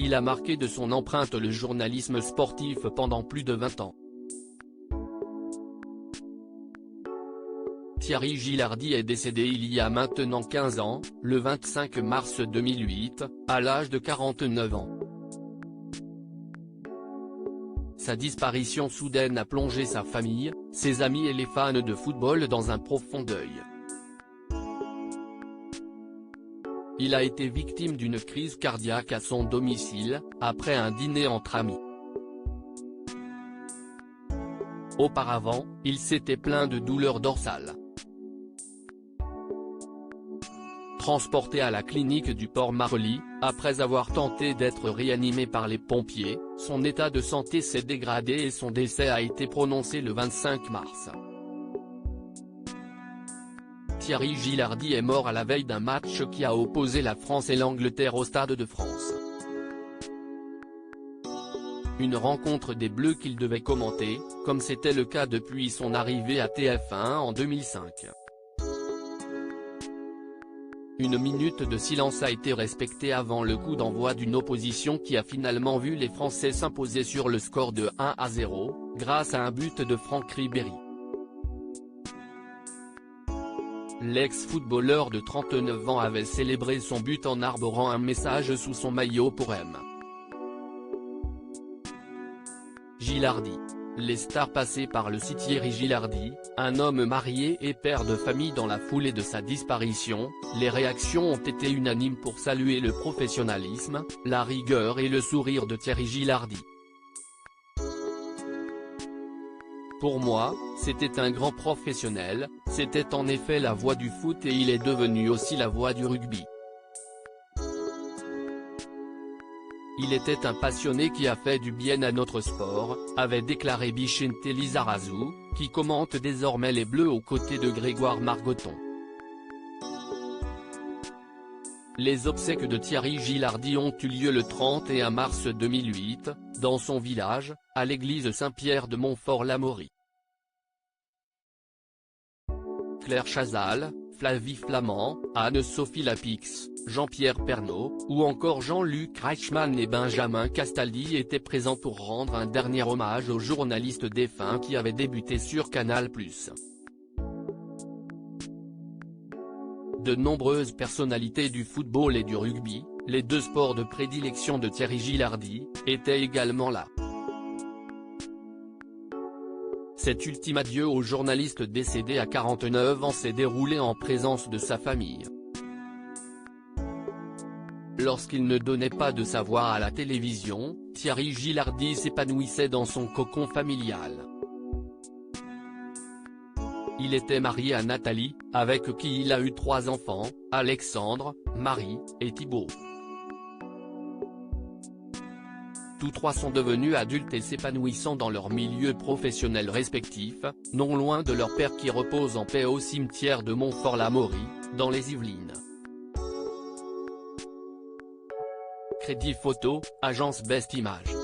Il a marqué de son empreinte le journalisme sportif pendant plus de 20 ans. Thierry Gilardi est décédé il y a maintenant 15 ans, le 25 mars 2008, à l'âge de 49 ans. Sa disparition soudaine a plongé sa famille, ses amis et les fans de football dans un profond deuil. Il a été victime d'une crise cardiaque à son domicile, après un dîner entre amis. Auparavant, il s'était plaint de douleurs dorsales. Transporté à la clinique du Port-Marly, après avoir tenté d'être réanimé par les pompiers, son état de santé s'est dégradé et son décès a été prononcé le 25 mars. Thierry Gilardi est mort à la veille d'un match qui a opposé la France et l'Angleterre au Stade de France. Une rencontre des Bleus qu'il devait commenter, comme c'était le cas depuis son arrivée à TF1 en 2005. Une minute de silence a été respectée avant le coup d'envoi d'une opposition qui a finalement vu les Français s'imposer sur le score de 1-0, grâce à un but de Franck Ribéry. L'ex-footballeur de 39 ans avait célébré son but en arborant un message sous son maillot pour M. Gilardi. Les stars passées par le site Thierry Gilardi, un homme marié et père de famille. Dans la foulée de sa disparition, les réactions ont été unanimes pour saluer le professionnalisme, la rigueur et le sourire de Thierry Gilardi. Pour moi, c'était un grand professionnel, c'était en effet la voix du foot et il est devenu aussi la voix du rugby. Il était un passionné qui a fait du bien à notre sport, avait déclaré Vicente Lizarazu, qui commente désormais les Bleus aux côtés de Grégoire Margoton. Les obsèques de Thierry Gilardi ont eu lieu le 31 mars 2008, dans son village, à l'église Saint-Pierre de Montfort-l'Amaury. Claire Chazal, Flavie Flament, Anne-Sophie Lapix, Jean-Pierre Pernaut, ou encore Jean-Luc Reichmann et Benjamin Castaldi étaient présents pour rendre un dernier hommage au journaliste défunt qui avait débuté sur Canal+. De nombreuses personnalités du football et du rugby, les deux sports de prédilection de Thierry Gilardi, étaient également là. Cet ultime adieu au journaliste décédé à 49 ans s'est déroulé en présence de sa famille. Lorsqu'il ne donnait pas de sa voix à la télévision, Thierry Gilardi s'épanouissait dans son cocon familial. Il était marié à Nathalie, avec qui il a eu 3 enfants, Alexandre, Marie, et Thibaut. Tous 3 sont devenus adultes et s'épanouissant dans leur milieu professionnel respectif, non loin de leur père qui repose en paix au cimetière de Montfort-l'Amaury, dans les Yvelines. Crédit photo, agence Best Images.